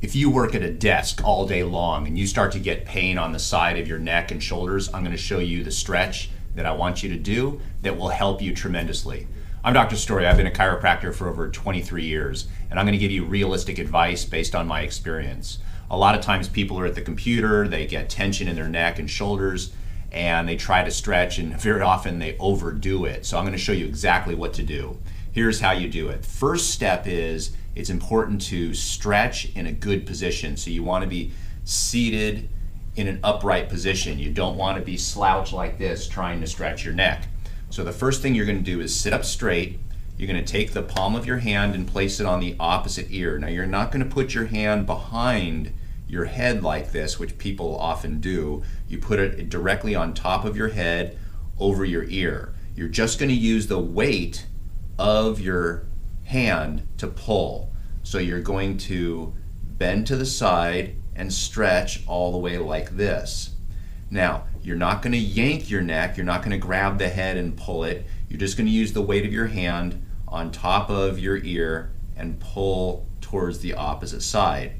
If you work at a desk all day long and you start to get pain on the side of your neck and shoulders, I'm going to show you the stretch that I want you to do that will help you tremendously. I'm Dr. Story. I've been a chiropractor for over 23 years, and I'm going to give you realistic advice based on my experience. A lot of times people are at the computer, they get tension in their neck and shoulders, and they try to stretch, and very often they overdo it. So I'm going to show you exactly what to do. Here's how you do it. First step is it's important to stretch in a good position. So you want to be seated in an upright position. You don't want to be slouched like this trying to stretch your neck. So the first thing you're going to do is sit up straight. You're going to take the palm of your hand and place it on the opposite ear. Now you're not going to put your hand behind your head like this, which people often do. You put it directly on top of your head over your ear. You're just going to use the weight of your hand to pull. So you're going to bend to the side and stretch all the way like this. Now, you're not going to yank your neck, you're not going to grab the head and pull it. You're just going to use the weight of your hand on top of your ear and pull towards the opposite side.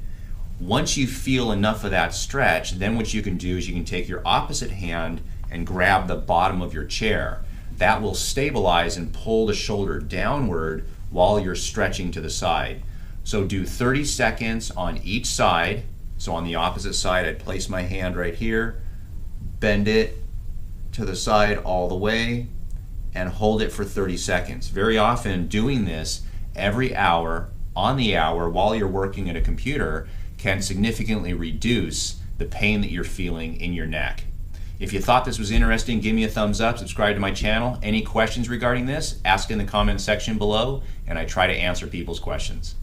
Once you feel enough of that stretch, then what you can do is you can take your opposite hand and grab the bottom of your chair. That will stabilize and pull the shoulder downward while you're stretching to the side. So do 30 seconds on each side. So on the opposite side, I'd place my hand right here, bend it to the side all the way, and hold it for 30 seconds. Very often doing this every hour, on the hour, while you're working at a computer, can significantly reduce the pain that you're feeling in your neck. If you thought this was interesting, give me a thumbs up, subscribe to my channel. Any questions regarding this, ask in the comment section below, and I try to answer people's questions.